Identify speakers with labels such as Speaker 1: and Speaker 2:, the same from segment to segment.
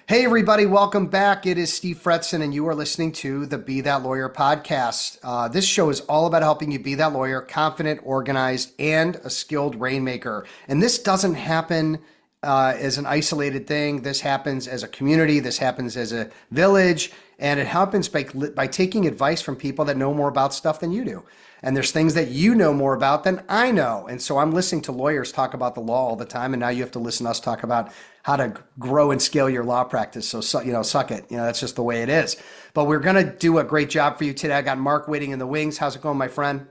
Speaker 1: Hey, everybody, welcome back. It is Steve Fretzin, and you are listening to the Be That Lawyer podcast. This show is all about helping you be that lawyer, confident, organized, and a skilled rainmaker. And this doesn't happen as an isolated thing. This happens as a community, this happens as a village, and it happens by taking advice from people that know more about stuff than you do. And there's things that you know more about than I know. And so I'm listening to lawyers talk about the law all the time. And now you have to listen to us talk about how to grow and scale your law practice. So, suck it. That's just the way it is. But we're going to do a great job for you today. I got Mark waiting in the wings. How's it going, my friend?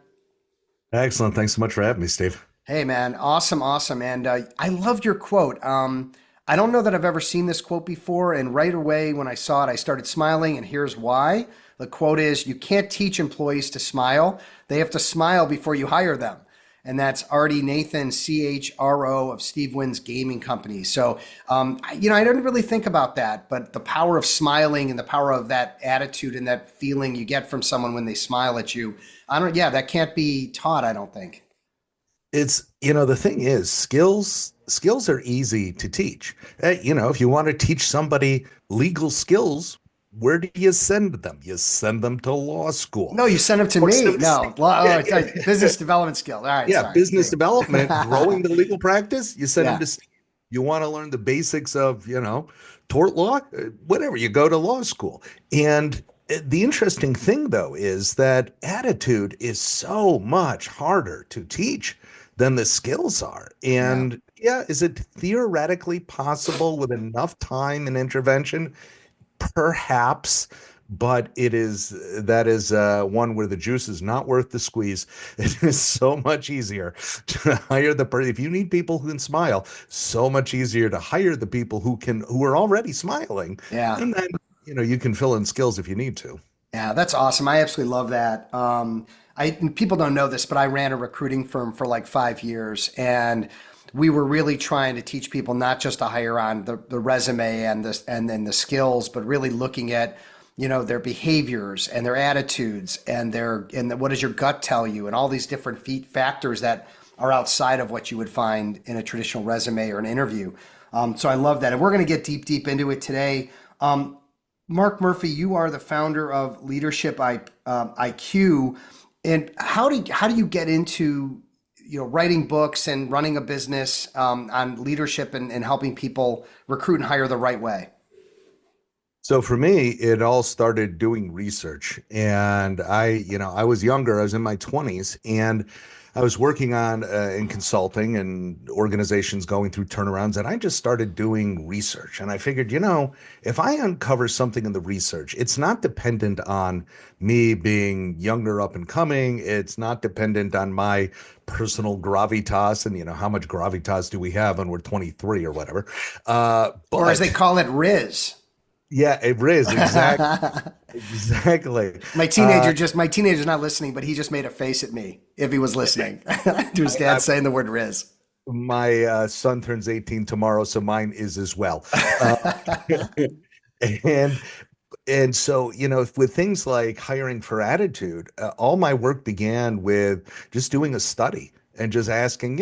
Speaker 2: Excellent. Thanks so much for having me, Steve.
Speaker 1: Hey, man. Awesome. Awesome. And I loved your quote. I don't know that I've ever seen this quote before. And right away when I saw it, I started smiling. And here's why. The quote is, you can't teach employees to smile. They have to smile before you hire them. And that's Artie Nathan, CHRO of Steve Wynn's gaming company. So, I didn't really think about that, but the power of smiling and the power of that attitude and that feeling you get from someone when they smile at you, that can't be taught, I don't think.
Speaker 2: The thing is, skills are easy to teach. If you want to teach somebody legal skills, where do you send them? You send them to law school.
Speaker 1: No, you send them to me. No, business development skill. All right,
Speaker 2: yeah,
Speaker 1: sorry.
Speaker 2: business development, growing the legal practice. You send them
Speaker 1: Yeah,
Speaker 2: to. You want to learn the basics of, tort law, whatever. You go to law school, and the interesting thing, though, is that attitude is so much harder to teach than the skills are.
Speaker 1: yeah.
Speaker 2: And yeah, is it theoretically possible with enough time and intervention? Perhaps, but that is one where the juice is not worth the squeeze. It is so much easier to hire the person. If you need people who can smile, so much easier to hire the people who are already smiling.
Speaker 1: Yeah.
Speaker 2: And then, you can fill in skills if you need to.
Speaker 1: Yeah, that's awesome. I absolutely love that. People don't know this, but I ran a recruiting firm for like 5 years, and we were really trying to teach people not just to hire on the resume and then the skills, but really looking at their behaviors and their attitudes and what does your gut tell you, and all these different factors that are outside of what you would find in a traditional resume or an interview. So I love that, and we're going to get deep into it today. Mark Murphy, you are the founder of Leadership IQ. And how do you get into writing books and running a business on leadership and helping people recruit and hire the right way?
Speaker 2: So for me, it all started doing research. And I was younger, I was in my 20s, and I was working on in consulting and organizations going through turnarounds. And I just started doing research. And I figured, if I uncover something in the research, it's not dependent on me being younger, up and coming. It's not dependent on my personal gravitas. And, how much gravitas do we have when we're 23 or whatever?
Speaker 1: Or as they
Speaker 2: But
Speaker 1: call it, Riz.
Speaker 2: yeah, it is exactly. Exactly. Uh,
Speaker 1: My teenager's not listening, but he just made a face at me if he was listening to his dad
Speaker 2: I,
Speaker 1: saying the word Riz.
Speaker 2: my son turns 18 tomorrow, so mine is as well. Uh, and so, with things like hiring for attitude, all my work began with just doing a study and just asking,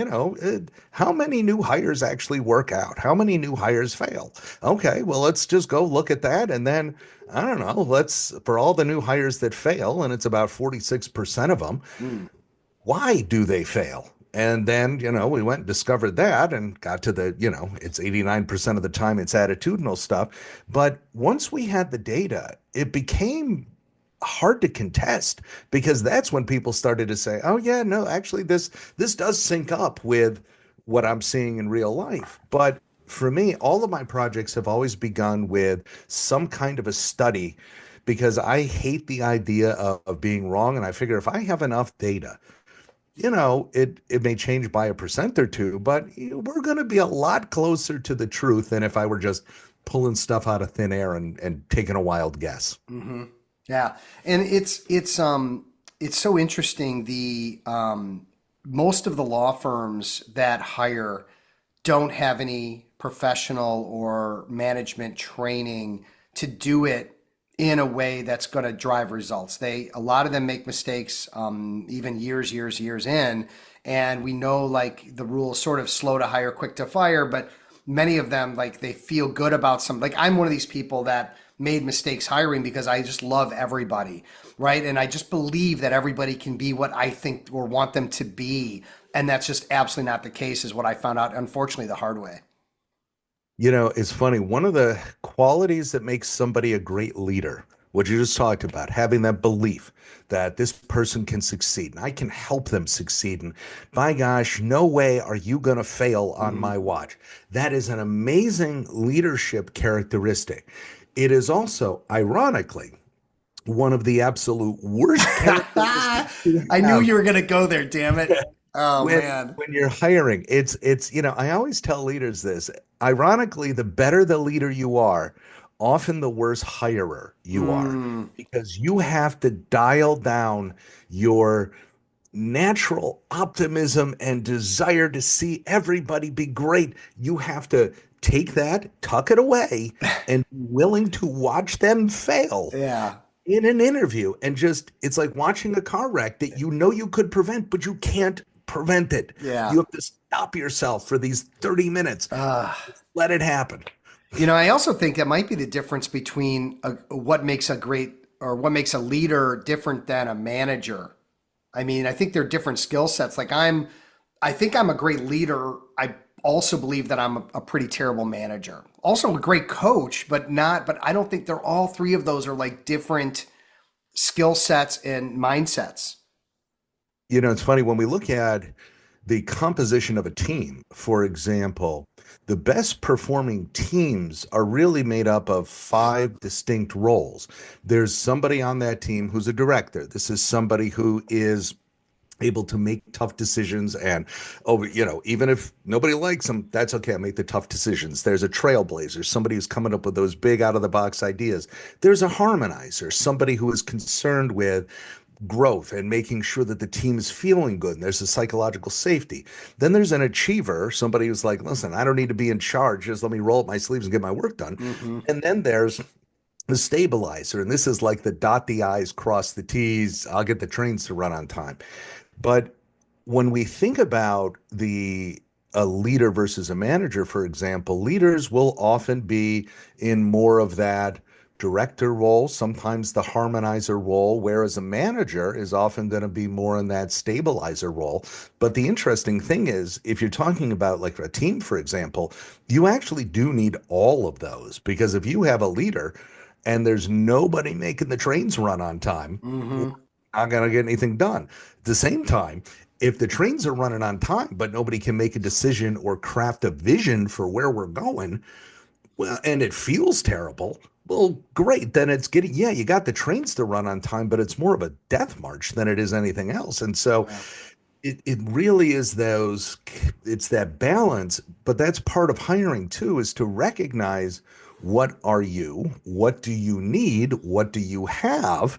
Speaker 2: how many new hires actually work out? How many new hires fail? Okay, well, let's just go look at that. And then, I don't know, for all the new hires that fail, and it's about 46% of them,
Speaker 1: Hmm.
Speaker 2: why do they fail? And then, we went and discovered that and got to it's 89% of the time it's attitudinal stuff. But once we had the data, it became hard to contest because that's when people started to say, oh yeah, no, actually this does sync up with what I'm seeing in real life. But for me, all of my projects have always begun with some kind of a study because I hate the idea of being wrong. And I figure if I have enough data, it may change by a percent or two, but we're going to be a lot closer to the truth than if I were just pulling stuff out of thin air and taking a wild guess.
Speaker 1: Hmm. Yeah, and it's so interesting. The most of the law firms that hire don't have any professional or management training to do it in a way that's going to drive results. A lot of them make mistakes, even years in, and we know like the rule is sort of slow to hire, quick to fire, but many of them, like they feel good about some, like I'm one of these people that made mistakes hiring because I just love everybody, right? And I just believe that everybody can be what I think or want them to be. And that's just absolutely not the case, is what I found out, unfortunately, the hard way.
Speaker 2: You know, it's funny. One of the qualities that makes somebody a great leader, what you just talked about, having that belief that this person can succeed and I can help them succeed. And by gosh, no way are you going to fail on
Speaker 1: Mhm.
Speaker 2: my watch. That is an amazing leadership characteristic. It is also, ironically, one of the absolute worst characteristics to
Speaker 1: I knew
Speaker 2: have
Speaker 1: you were going to go there, damn it. Oh,
Speaker 2: when
Speaker 1: man.
Speaker 2: when you're hiring. It's I always tell leaders this. Ironically, the better the leader you are, often the worse hirer you are,
Speaker 1: Mm,
Speaker 2: because you have to dial down your natural optimism and desire to see everybody be great. You have to take that, tuck it away, and be willing to watch them fail
Speaker 1: yeah.
Speaker 2: in an interview. And just, it's like watching a car wreck that you know you could prevent, but you can't prevent it.
Speaker 1: Yeah.
Speaker 2: You have to stop yourself for these 30 minutes.
Speaker 1: Uh,
Speaker 2: Let it happen.
Speaker 1: I also think that might be the difference between what makes a great or what makes a leader different than a manager. I mean, I think they're different skill sets. I think I'm a great leader. I also believe that I'm a pretty terrible manager. Also a great coach, but I don't think they're all three of those are like different skill sets and mindsets.
Speaker 2: You know, it's funny when we look at the composition of a team, for example, the best performing teams are really made up of five distinct roles. There's somebody on that team who's a director. This is somebody who is able to make tough decisions and, oh, even if nobody likes them, that's okay. I make the tough decisions. There's a trailblazer, somebody who's coming up with those big out of the box ideas. There's a harmonizer, somebody who is concerned with growth and making sure that the team is feeling good. And there's a psychological safety. Then there's an achiever, somebody who's like, listen, I don't need to be in charge. Just let me roll up my sleeves and get my work done.
Speaker 1: Hmm.
Speaker 2: And then there's the stabilizer. And this is like the dot the I's, cross the T's. I'll get the trains to run on time. But when we think about the a leader versus a manager, for example, leaders will often be in more of that director role, sometimes the harmonizer role, whereas a manager is often going to be more in that stabilizer role. But the interesting thing is, if you're talking about like a team, for example, you actually do need all of those, because if you have a leader and there's nobody making the trains run on time, we're
Speaker 1: Hmm.
Speaker 2: not going to get anything done. At the same time, if the trains are running on time, but nobody can make a decision or craft a vision for where we're going, well, and it feels terrible, well, great. Then it's getting, yeah, you got the trains to run on time, but it's more of a death march than it is anything else. And so
Speaker 1: Yeah.
Speaker 2: it really is it's that balance, but that's part of hiring too, is to recognize what are you, what do you need, what do you have,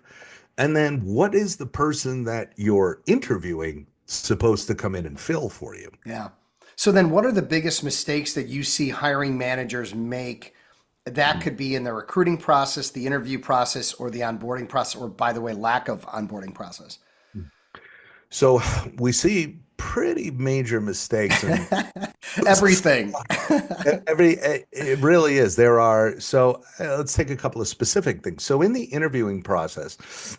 Speaker 2: and then what is the person that you're interviewing supposed to come in and fill for you?
Speaker 1: Yeah. So then what are the biggest mistakes that you see hiring managers make? That could be in the recruiting process, the interview process, or the onboarding process, or by the way, lack of onboarding process.
Speaker 2: So we see pretty major mistakes, and
Speaker 1: Everything.
Speaker 2: it really is. There are, so let's take a couple of specific things. So in the interviewing process,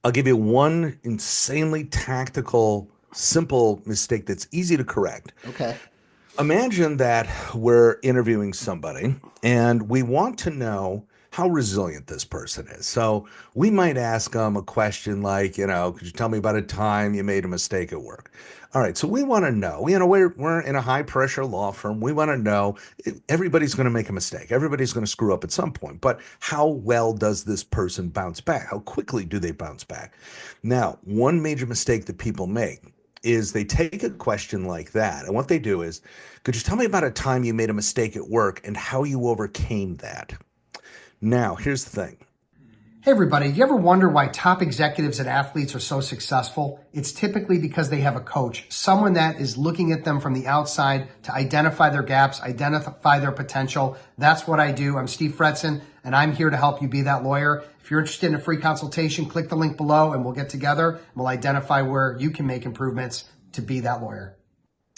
Speaker 2: I'll give you one insanely tactical, simple mistake that's easy to correct.
Speaker 1: Okay.
Speaker 2: Imagine that we're interviewing somebody and we want to know how resilient this person is. So we might ask them a question like, could you tell me about a time you made a mistake at work? All right, so we want to know, we're in a high pressure law firm. We want to know everybody's going to make a mistake. Everybody's going to screw up at some point, but how well does this person bounce back? How quickly do they bounce back? Now, one major mistake that people make is they take a question like that, and what they do is, could you tell me about a time you made a mistake at work and how you overcame that? Now, here's the thing.
Speaker 1: Hey, everybody, do you ever wonder why top executives and athletes are so successful? It's typically because they have a coach, someone that is looking at them from the outside to identify their gaps, identify their potential. That's what I do. I'm Steve Fretzin, and I'm here to help you be that lawyer. If you're interested in a free consultation, click the link below and we'll get together and we'll identify where you can make improvements to be that lawyer.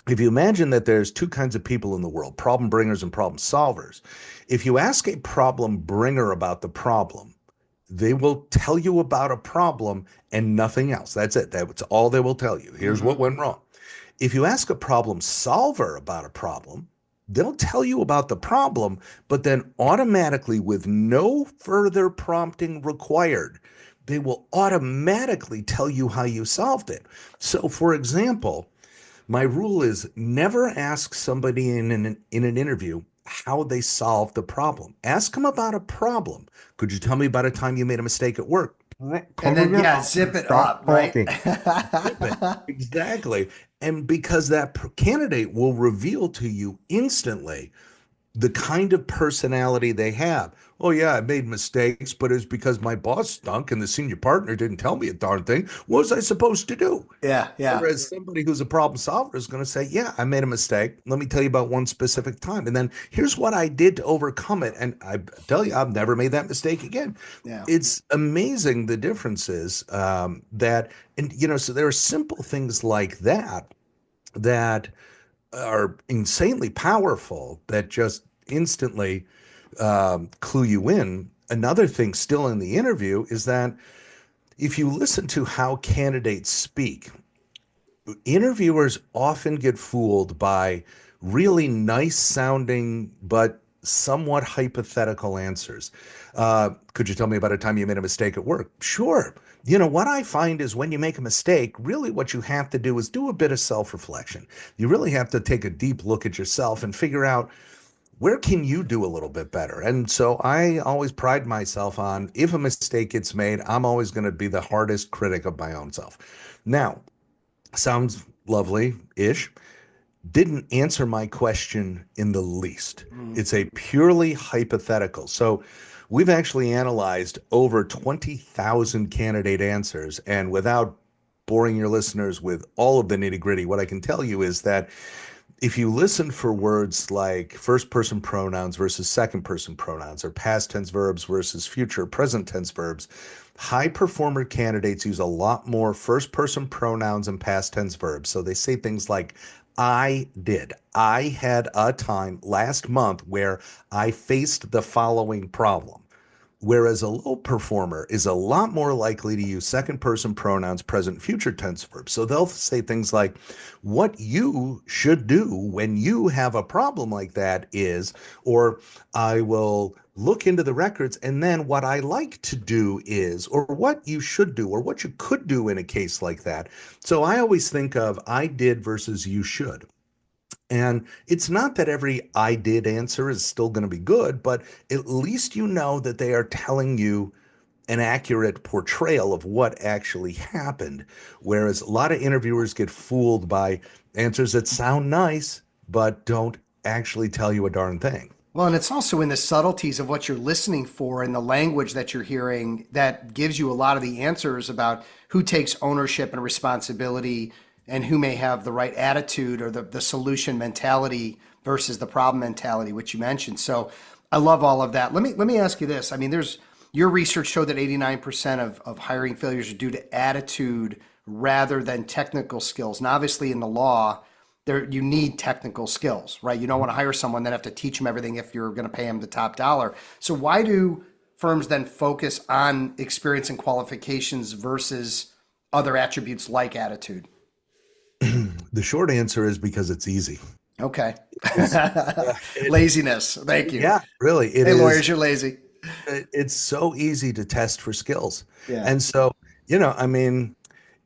Speaker 2: if you imagine that there's two kinds of people in the world, problem bringers and problem solvers. If you ask a problem bringer about the problem, they will tell you about a problem and nothing else. That's it. That's all they will tell you. Here's what
Speaker 1: Hmm.
Speaker 2: went wrong. If you ask a problem solver about a problem, they'll tell you about the problem, but then automatically, with no further prompting required, they will automatically tell you how you solved it. So, for example, my rule is never ask somebody in an interview how they solved the problem. Ask them about a problem. Could you tell me about a time you made a mistake at work?
Speaker 1: And
Speaker 2: Cover
Speaker 1: then,
Speaker 2: your
Speaker 1: yeah,
Speaker 2: mouth
Speaker 1: zip
Speaker 2: and
Speaker 1: it
Speaker 2: start
Speaker 1: up, right?
Speaker 2: talking. Zip it. Exactly. And because that candidate will reveal to you instantly the kind of personality they have. Oh, yeah, I made mistakes, but it's because my boss stunk and the senior partner didn't tell me a darn thing. What was I supposed to do?
Speaker 1: Yeah, yeah.
Speaker 2: Whereas somebody who's a problem solver is going to say, yeah, I made a mistake. Let me tell you about one specific time. And then here's what I did to overcome it. And I tell you, I've never made that mistake again.
Speaker 1: Yeah.
Speaker 2: It's amazing the differences so there are simple things like that that are insanely powerful that just instantly clue you in. Another thing still in the interview is that if you listen to how candidates speak, interviewers often get fooled by really nice sounding but somewhat hypothetical answers. Could you tell me about a time you made a mistake at work? Sure. What I find is when you make a mistake, really what you have to do is do a bit of self reflection. You really have to take a deep look at yourself and figure out where can you do a little bit better. And so I always pride myself on if a mistake gets made, I'm always going to be the hardest critic of my own self. Now, sounds lovely ish. Didn't answer my question in the least.
Speaker 1: Mm.
Speaker 2: It's a purely hypothetical. So we've actually analyzed over 20,000 candidate answers. And without boring your listeners with all of the nitty gritty, what I can tell you is that if you listen for words like first person pronouns versus second person pronouns, or past tense verbs versus future present tense verbs, high performer candidates use a lot more first person pronouns and past tense verbs. So they say things like, I did. I had a time last month where I faced the following problem. Whereas a low performer is a lot more likely to use second person pronouns, present, future tense verbs. So they'll say things like, what you should do when you have a problem like that is, or I will look into the records and then what I like to do is, or what you should do, or what you could do in a case like that. So I always think of I did versus you should. And it's not that every I did answer is still going to be good, but at least you know that they are telling you an accurate portrayal of what actually happened. Whereas a lot of interviewers get fooled by answers that sound nice, but don't actually tell you a darn thing.
Speaker 1: Well, and it's also in the subtleties of what you're listening for and the language that you're hearing that gives you a lot of the answers about who takes ownership and responsibility and who may have the right attitude or the solution mentality versus the problem mentality, which you mentioned. So I love all of that. Let me ask you this. I mean, there's your research showed that 89% of hiring failures are due to attitude rather than technical skills. And obviously in the law, there you need technical skills, right? You don't want to hire someone that have to teach them everything if you're going to pay them the top dollar. So why do firms then focus on experience and qualifications versus other attributes like attitude?
Speaker 2: The short answer is because it's easy.
Speaker 1: Okay.
Speaker 2: It's, yeah,
Speaker 1: Laziness. Thank you.
Speaker 2: yeah, really, it
Speaker 1: Hey,
Speaker 2: is.
Speaker 1: lawyers, you're lazy.
Speaker 2: It's so easy to test for skills.
Speaker 1: Yeah.
Speaker 2: And so, I mean,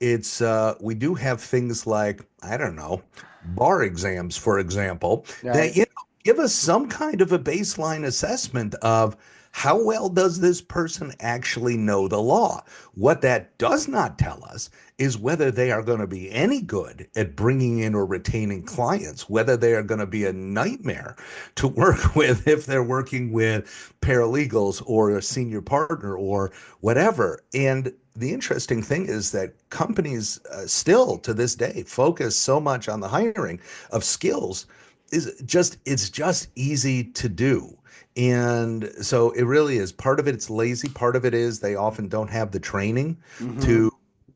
Speaker 2: it's we do have things like, I don't know, bar exams, for example, that
Speaker 1: Right.
Speaker 2: give us some kind of a baseline assessment of how well does this person actually know the law. What that does not tell us is whether they are going to be any good at bringing in or retaining clients, whether they are going to be a nightmare to work with if they're working with paralegals or a senior partner or whatever. And the interesting thing is that companies still to this day focus so much on the hiring of skills it's just easy to do. And so it really is, part of it's lazy, part of it is they often don't have the training
Speaker 1: Mm-hmm.
Speaker 2: to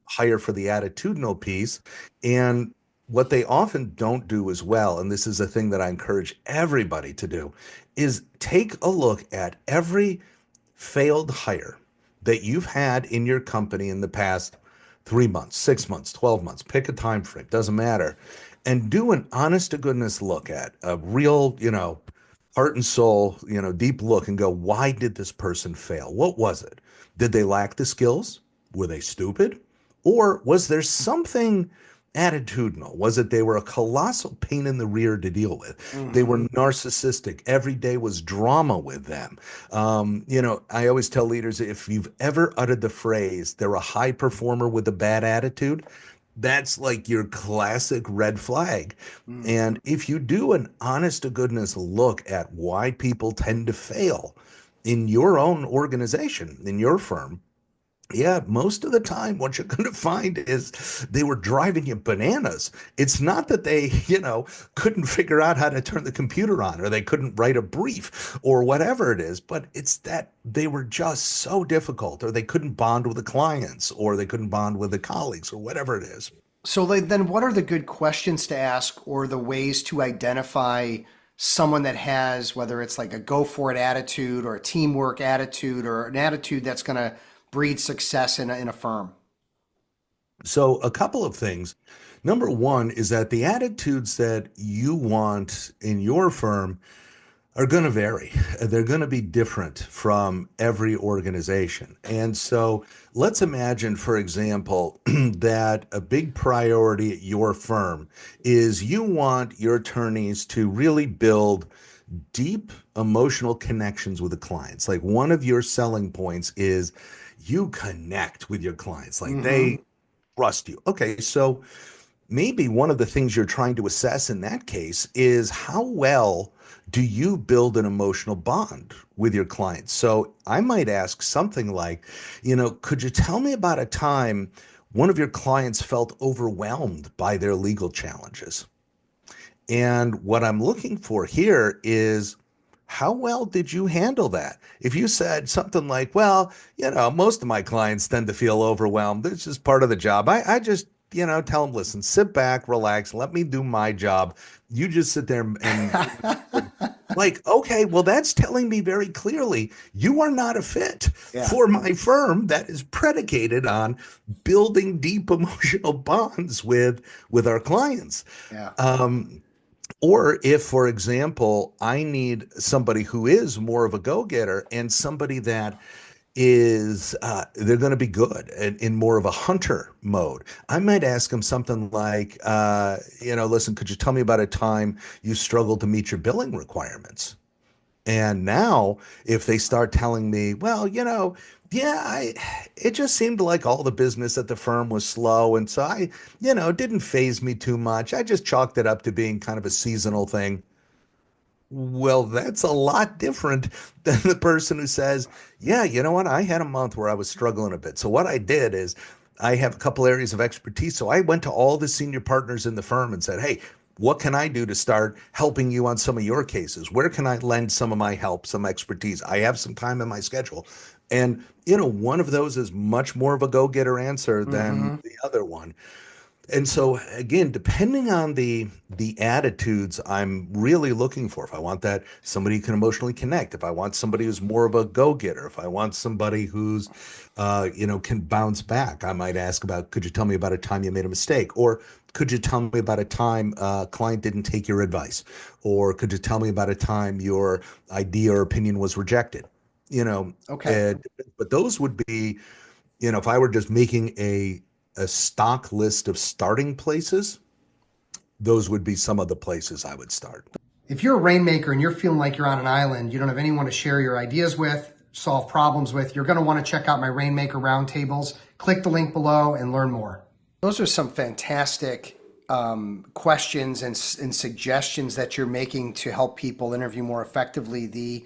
Speaker 2: hire for the attitudinal piece. And what they often don't do as well, and this is a thing that I encourage everybody to do, is take a look at every failed hire that you've had in your company in the past 3 months, 6 months, 12 months, pick a time frame, doesn't matter, and do an honest to goodness look at a real, heart and soul, deep look and go, why did this person fail? What was it? Did they lack the skills? Were they stupid? Or was there something attitudinal? Was it they were a colossal pain in the rear to deal with? They were
Speaker 1: Hmm.
Speaker 2: narcissistic. Every day was drama with them. I always tell leaders if you've ever uttered the phrase, they're a high performer with a bad attitude, that's like your classic red flag. And if you do an honest to goodness look at why people tend to fail in your own organization, in your firm, yeah, most of the time, what you're going to find is they were driving you bananas. It's not that they, couldn't figure out how to turn the computer on or they couldn't write a brief or whatever it is, but it's that they were just so difficult or they couldn't bond with the clients or they couldn't bond with the colleagues or whatever it is.
Speaker 1: So then what are the good questions to ask or the ways to identify someone that has, whether it's like a go for it attitude or a teamwork attitude or an attitude that's going to breed success in a firm?
Speaker 2: So, a couple of things. Number one is that the attitudes that you want in your firm are going to vary. They're going to be different from every organization. And so let's imagine, for example, that a big priority at your firm is you want your attorneys to really build deep emotional connections with the clients. Like one of your selling points is you connect with your clients, like
Speaker 1: Hmm.
Speaker 2: they trust you. Okay, so maybe one of the things you're trying to assess in that case is how well do you build an emotional bond with your clients? So I might ask something like, could you tell me about a time one of your clients felt overwhelmed by their legal challenges? And what I'm looking for here is how well did you handle that? If you said something like, well, most of my clients tend to feel overwhelmed. This is part of the job. I just, tell them, listen, sit back, relax, let me do my job. You just sit there and like, okay, well, that's telling me very clearly you are not a fit
Speaker 1: Yeah.
Speaker 2: for my firm that is predicated on building deep emotional bonds with our clients.
Speaker 1: Yeah.
Speaker 2: Um, or if, for example, I need somebody who is more of a go-getter and somebody that is they're going to be good in more of a hunter mode. I might ask them something like, listen, could you tell me about a time you struggled to meet your billing requirements? And now, if they start telling me, well, yeah, it just seemed like all the business at the firm was slow. And so it didn't phase me too much. I just chalked it up to being kind of a seasonal thing. Well, that's a lot different than the person who says, yeah, you know what? I had a month where I was struggling a bit. So what I did is I have a couple areas of expertise. So I went to all the senior partners in the firm and said, hey, what can I do to start helping you on some of your cases? Where can I lend some of my help, some expertise? I have some time in my schedule. And, one of those is much more of a go-getter answer than
Speaker 1: Hmm.
Speaker 2: the other one. And so again, depending on the attitudes I'm really looking for, if I want that somebody who can emotionally connect, if I want somebody who's more of a go-getter, if I want somebody who's can bounce back, I might ask about, could you tell me about a time you made a mistake? Or could you tell me about a time a client didn't take your advice? Or could you tell me about a time your idea or opinion was rejected? You know,
Speaker 1: Okay.
Speaker 2: uh, but those would be, if I were just making a stock list of starting places, those would be some of the places I would start.
Speaker 1: If you're a rainmaker and you're feeling like you're on an island, you don't have anyone to share your ideas with, solve problems with, you're going to want to check out my Rainmaker Roundtables. Click the link below and learn more. Those are some fantastic questions and suggestions that you're making to help people interview more effectively.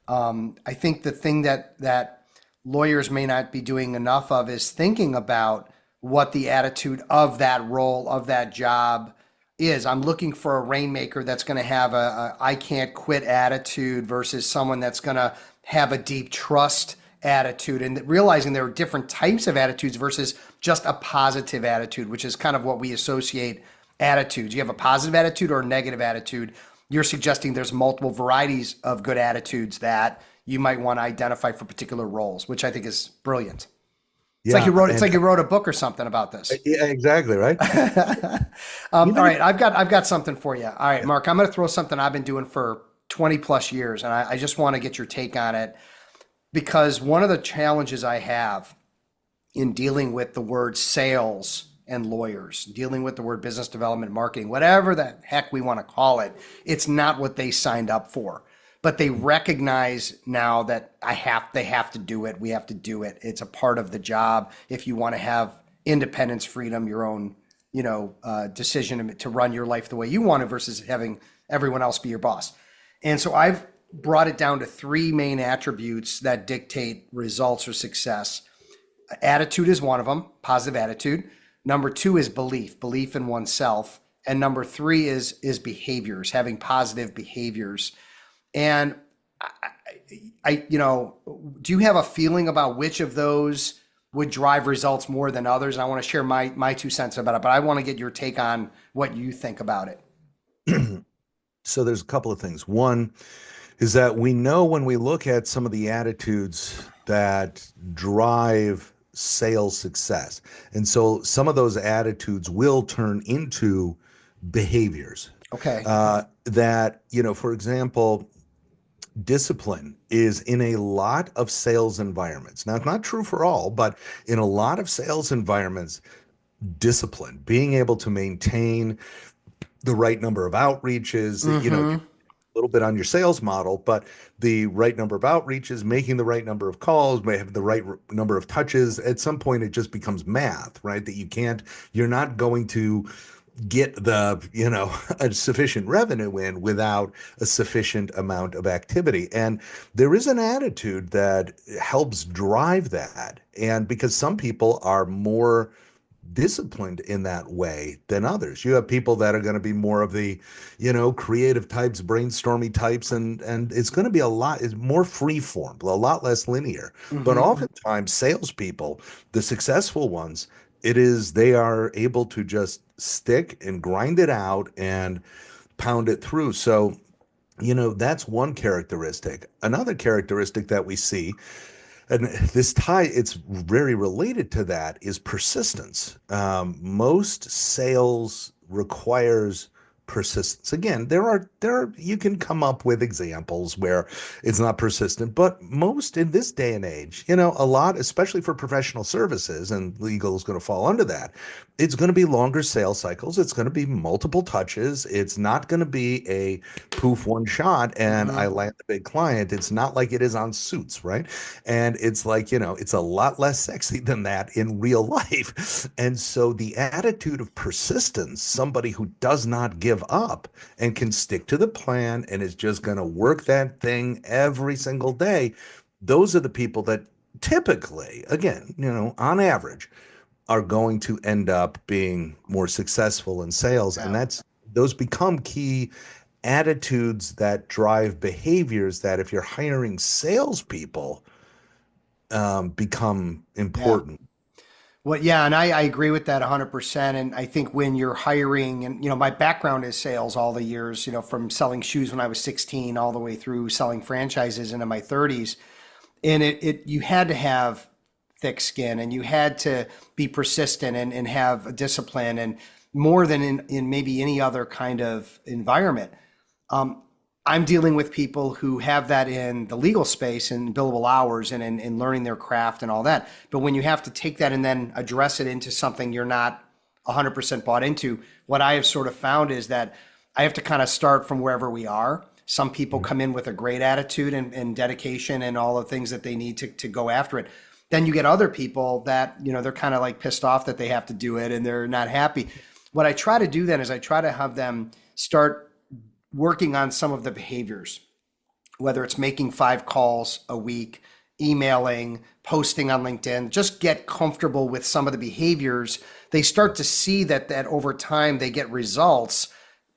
Speaker 1: I think the thing that lawyers may not be doing enough of is thinking about what the attitude of that role of that job is. I'm looking for a rainmaker that's going to have a I can't quit attitude versus someone that's going to have a deep trust attitude, and realizing there are different types of attitudes versus just a positive attitude, which is kind of what we associate attitudes. You have a positive attitude or a negative attitude. You're suggesting there's multiple varieties of good attitudes that you might want to identify for particular roles, which I think is brilliant.
Speaker 2: Yeah,
Speaker 1: It's like you wrote a book or something about this.
Speaker 2: yeah, exactly, right.
Speaker 1: All
Speaker 2: Even if
Speaker 1: right, I've got something for you. All right, Mark, I'm going to throw something I've been doing for 20 plus years, and I just want to get your take on it because one of the challenges I have in dealing with the word sales and lawyers, dealing with the word business development, marketing, whatever the heck we want to call it, it's not what they signed up for. But they recognize now that they have to do it. We have to do it. It's a part of the job. If you want to have independence, freedom, your own, decision to run your life the way you want to versus having everyone else be your boss. And so I've brought it down to three main attributes that dictate results or success. Attitude is one of them, positive attitude. Number two is belief in oneself. And number three is behaviors, having positive behaviors. And do you have a feeling about which of those would drive results more than others? And I want to share my 2 cents about it, but I want to get your take on what you think about it.
Speaker 2: So there's a couple of things. One is that we know when we look at some of the attitudes that drive sales success. And so some of those attitudes will turn into behaviors.
Speaker 1: Okay.
Speaker 2: For example, discipline is in a lot of sales environments. Now, it's not true for all, but in a lot of sales environments, discipline, being able to maintain the right number of outreaches,
Speaker 1: Mm-hmm.
Speaker 2: a little bit on your sales model, but the right number of outreaches, making the right number of calls, may have the right number of touches. At some point, it just becomes math, right? You're not going to get a sufficient revenue in without a sufficient amount of activity. And there is an attitude that helps drive that. And because some people are more disciplined in that way than others. You have people that are going to be more of the, creative types, brainstormy types, and it's going to be it's more free form, a lot less linear. But
Speaker 1: Mm-hmm.
Speaker 2: oftentimes salespeople, the successful ones, they are able to just stick and grind it out and pound it through. So, that's one characteristic. Another characteristic that we see, and it's very related to that, is persistence. Most sales requires persistence. Again, you can come up with examples where it's not persistent, but most in this day and age, a lot, especially for professional services, and legal is going to fall under that, it's going to be longer sales cycles. It's going to be multiple touches. It's not going to be a poof one shot and I
Speaker 1: Mm-hmm.
Speaker 2: land a big client. It's not like it is on Suits, right? And it's like, it's a lot less sexy than that in real life. And so the attitude of persistence, somebody who does not give up and can stick to the plan and is just going to work that thing every single day, those are the people that typically, again, on average, are going to end up being more successful in sales. And
Speaker 1: Yeah.
Speaker 2: those become key attitudes that drive behaviors that if you're hiring salespeople, become
Speaker 1: Yeah.
Speaker 2: important.
Speaker 1: Well, yeah, and I agree with that 100%. And I think when you're hiring, and my background is sales all the years, from selling shoes when I was 16 all the way through selling franchises into my 30s. And you had to have thick skin and you had to be persistent and have a discipline and more than in maybe any other kind of environment. Um, I'm dealing with people who have that in the legal space and billable hours and in learning their craft and all that. But when you have to take that and then address it into something you're not 100% bought into, what I have sort of found is that I have to kind of start from wherever we are. Some people come in with a great attitude and dedication and all the things that they need to go after it. Then you get other people that, they're kind of like pissed off that they have to do it and they're not happy. What I try to do then is I try to have them start working on some of the behaviors, whether it's making 5 calls a week, emailing, posting on LinkedIn, just get comfortable with some of the behaviors. They start to see that over time they get results,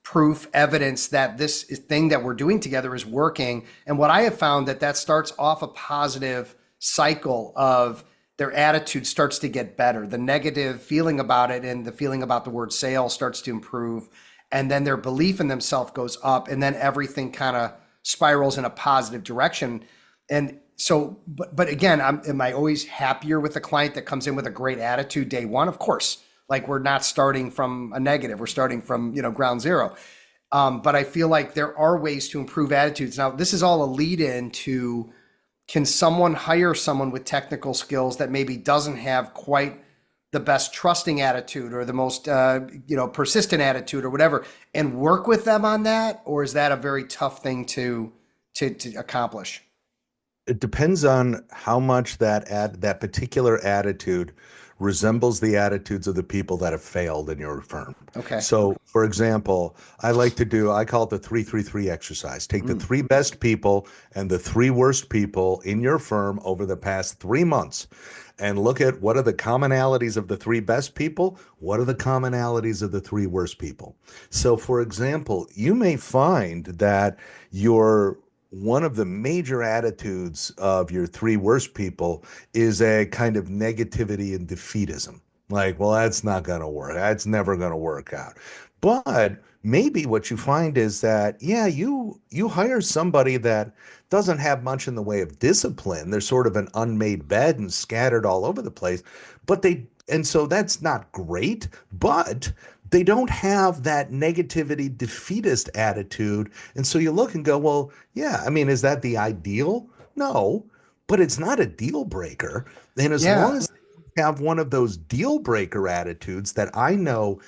Speaker 1: proof, evidence that this thing that we're doing together is working. And what I have found that starts off a positive cycle of their attitude starts to get better. The negative feeling about it and the feeling about the word sale starts to improve. And then their belief in themselves goes up. And then everything kind of spirals in a positive direction. And so, but again, am I always happier with a client that comes in with a great attitude day one? Of course. Like we're not starting from a negative, we're starting from, ground zero. But I feel like there are ways to improve attitudes. Now, this is all a lead in to, can someone hire someone with technical skills that maybe doesn't have quite the best trusting attitude or the most persistent attitude or whatever, and work with them on that? Or is that a very tough thing to accomplish?
Speaker 2: It depends on how much that particular attitude resembles the attitudes of the people that have failed in your firm.
Speaker 1: Okay.
Speaker 2: So, for example, I call it the 3-3-3 exercise. Take the
Speaker 1: Mm.
Speaker 2: three best people and the three worst people in your firm over the past 3 months and look at what are the commonalities of the three best people, what are the commonalities of the three worst people. So, for example, you may find that your one of the major attitudes of your three worst people is a kind of negativity and defeatism. Like, well, that's not going to work. That's never going to work out. But maybe what you find is that, yeah, you hire somebody that doesn't have much in the way of discipline. They're sort of an unmade bed and scattered all over the place. And so that's not great, but they don't have that negativity defeatist attitude. And so you look and go, well, yeah, I mean, is that the ideal? No, but it's not a deal breaker. And as long
Speaker 1: Yeah.
Speaker 2: as they have one of those deal breaker attitudes that I know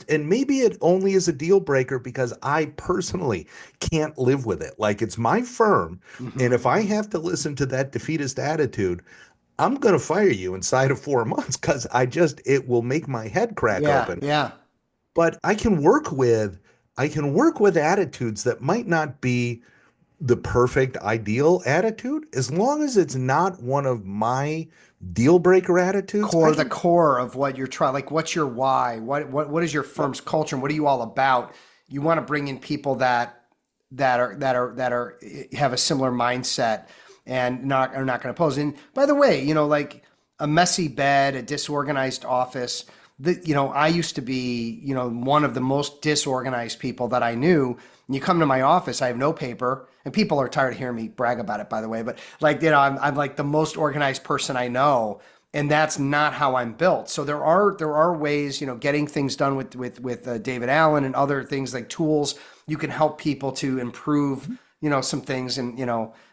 Speaker 2: and maybe it only is a deal breaker because I personally can't live with it. Like it's my firm. And
Speaker 1: Hmm.
Speaker 2: if I have to listen to that defeatist attitude, I'm going to fire you inside of 4 months because it will make my head crack
Speaker 1: Yeah.
Speaker 2: open.
Speaker 1: Yeah.
Speaker 2: But I can work with attitudes that might not be the perfect ideal attitude as long as it's not one of my deal breaker attitudes. I
Speaker 1: The
Speaker 2: can
Speaker 1: core of what you're trying, like what's your why, what is your firm's culture, and what are you all about? You want to bring in people that are have a similar mindset and not going to oppose. And by the way, like a messy bed, a disorganized office, I used to be, one of the most disorganized people that I knew. And you come to my office, I have no paper, and people are tired of hearing me brag about it, by the way. But like, I'm like the most organized person I know, and that's not how I'm built. So there are ways, getting things done with David Allen and other things like tools. You can help people to improve, some things. And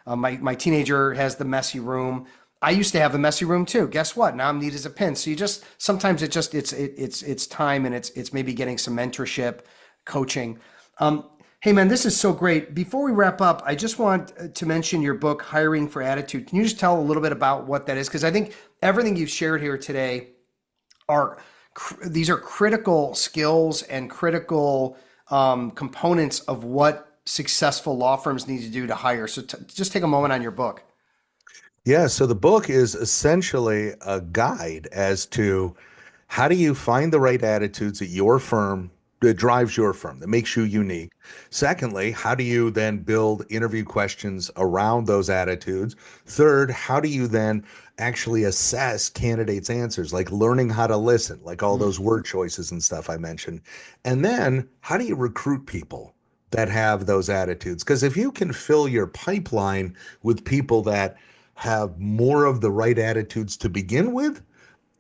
Speaker 1: my teenager has the messy room. I used to have the messy room too. Guess what? Now I'm neat as a pin. So you just sometimes it's time, and it's maybe getting some mentorship, coaching. Hey man, this is so great. Before we wrap up, I just want to mention your book, Hiring for Attitude. Can you just tell a little bit about what that is? Because I think everything you've shared here today are these are critical skills and critical components of what successful law firms need to do to hire. So just take a moment on your book.
Speaker 2: Yeah, so the book is essentially a guide as to how do you find the right attitudes at your firm that drives your firm, that makes you unique. Secondly, how do you then build interview questions around those attitudes? Third, how do you then actually assess candidates' answers, like learning how to listen, like all
Speaker 1: Mm.
Speaker 2: those word choices and stuff I mentioned? And then how do you recruit people that have those attitudes? Because if you can fill your pipeline with people that have more of the right attitudes to begin with,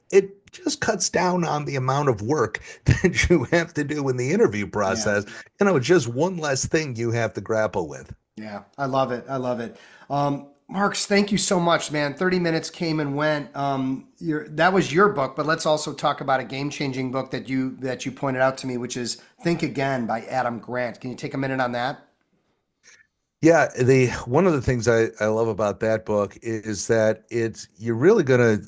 Speaker 2: it just cuts down on the amount of work that you have to do in the interview
Speaker 1: Yeah.
Speaker 2: process. Just one less thing you have to grapple with.
Speaker 1: Yeah, I love it. I love it. Marks, thank you so much, man. 30 minutes came and went. That was your book, but let's also talk about a game-changing book that you pointed out to me, which is Think Again by Adam Grant. Can you take a minute on that?
Speaker 2: Yeah, the one of the things I love about that book is that you're really gonna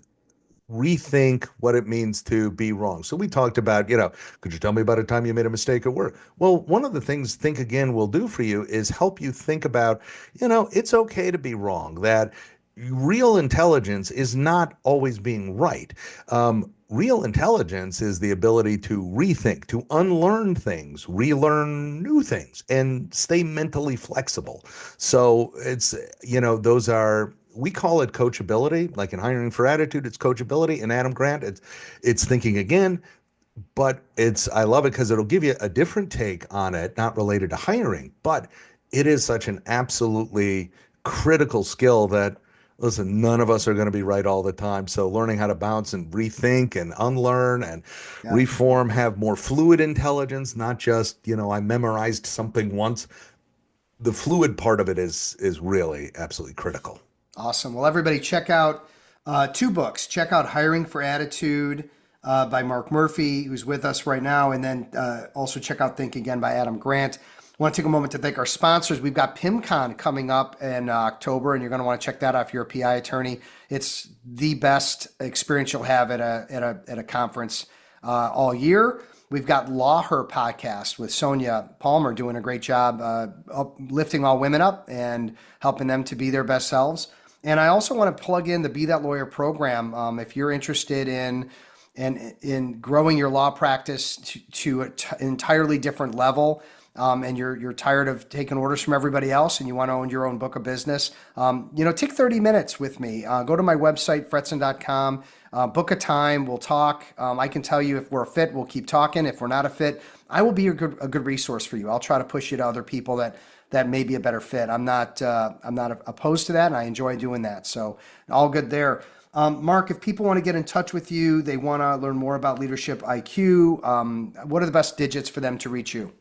Speaker 2: rethink what it means to be wrong. So we talked about, could you tell me about a time you made a mistake at work? Well, one of the things Think Again will do for you is help you think about, it's okay to be wrong, that real intelligence is not always being right. Real intelligence is the ability to rethink, to unlearn things, relearn new things, and stay mentally flexible. So those are we call it coachability. Like in Hiring for Attitude, it's coachability. In Adam Grant, it's thinking again. But I love it because it'll give you a different take on it, not related to hiring, but it is such an absolutely critical skill that, listen, none of us are going to be right all the time. So learning how to bounce and rethink and unlearn and
Speaker 1: Yeah.
Speaker 2: reform, have more fluid intelligence, not just, I memorized something once. The fluid part of it is really absolutely critical.
Speaker 1: Awesome. Well, everybody, check out two books. Check out Hiring for Attitude by Mark Murphy, who's with us right now, and then also check out Think Again by Adam Grant. I want to take a moment to thank our sponsors. We've got PIMCon coming up in October, and you're going to want to check that out if you're a PI attorney. It's the best experience you'll have at a conference all year. We've got Law Her podcast with Sonia Palmer doing a great job lifting all women up and helping them to be their best selves. And I also want to plug in the Be That Lawyer program. If you're interested in growing your law practice to an entirely different level, and you're tired of taking orders from everybody else and you want to own your own book of business, take 30 minutes with me. Go to my website, fretzin.com, book a time, we'll talk. I can tell you if we're a fit, we'll keep talking. If we're not a fit, I will be a good resource for you. I'll try to push you to other people that may be a better fit. I'm not opposed to that, and I enjoy doing that. So all good there. Mark, if people want to get in touch with you, they want to learn more about Leadership IQ, what are the best digits for them to reach you?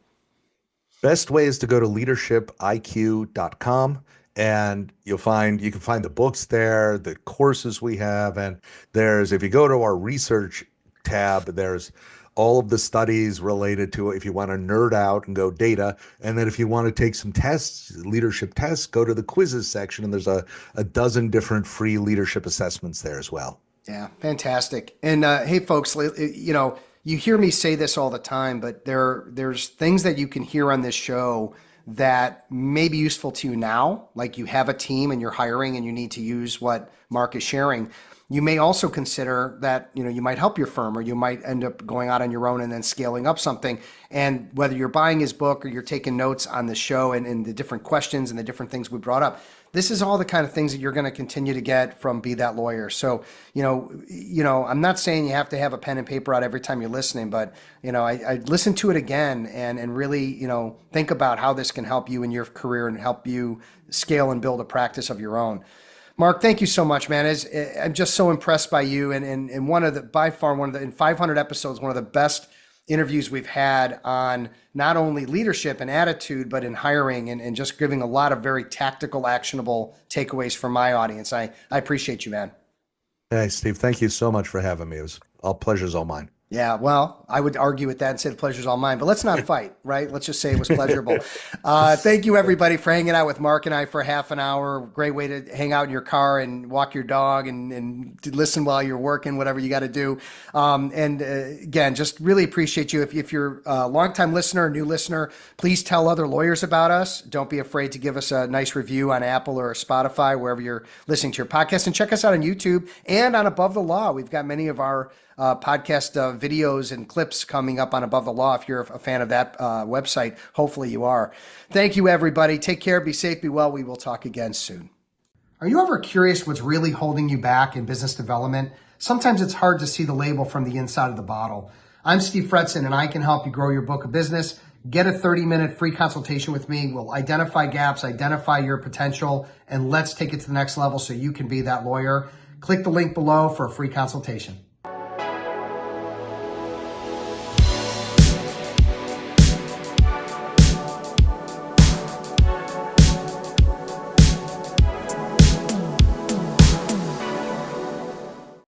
Speaker 2: Best way is to go to leadershipiq.com, and you can find the books there, the courses we have, and if you go to our research tab, there's all of the studies related to it if you want to nerd out and go data. And then if you want to take some tests, leadership tests, go to the quizzes section, and there's a dozen different free leadership assessments there as well.
Speaker 1: Yeah, fantastic. And hey, folks, you hear me say this all the time, but there's things that you can hear on this show that may be useful to you now, like you have a team and you're hiring and you need to use what Mark is sharing. You may also consider that, you might help your firm, or you might end up going out on your own and then scaling up something. And whether you're buying his book or you're taking notes on the show and the different questions and the different things we brought up, this is all the kind of things that you're going to continue to get from Be That Lawyer. So, I'm not saying you have to have a pen and paper out every time you're listening, but, I listen to it again and really, think about how this can help you in your career and help you scale and build a practice of your own. Mark, thank you so much, man. I'm just so impressed by you, and in 500 episodes, one of the best interviews we've had on not only leadership and attitude, but in hiring and just giving a lot of very tactical, actionable takeaways for my audience. I appreciate you, man.
Speaker 2: Hey, Steve, thank you so much for having me. Pleasure's all mine.
Speaker 1: Yeah, well, I would argue with that and say the pleasure's all mine, but let's not fight, right? Let's just say it was pleasurable. Thank you, everybody, for hanging out with Mark and I for half an hour. Great way to hang out in your car and walk your dog and listen while you're working, whatever you got to do. Again, just really appreciate you. If you're a longtime listener or new listener, please tell other lawyers about us. Don't be afraid to give us a nice review on Apple or Spotify, wherever you're listening to your podcast. And check us out on YouTube and on Above the Law. We've got many of our podcast videos and clips coming up on Above the Law. If you're a fan of that website, hopefully you are. Thank you, everybody. Take care, be safe, be well. We will talk again soon. Are you ever curious what's really holding you back in business development? Sometimes it's hard to see the label from the inside of the bottle. I'm Steve Fretzin, and I can help you grow your book of business. Get a 30-minute free consultation with me. We'll identify gaps, identify your potential, and let's take it to the next level so you can be that lawyer. Click the link below for a free consultation.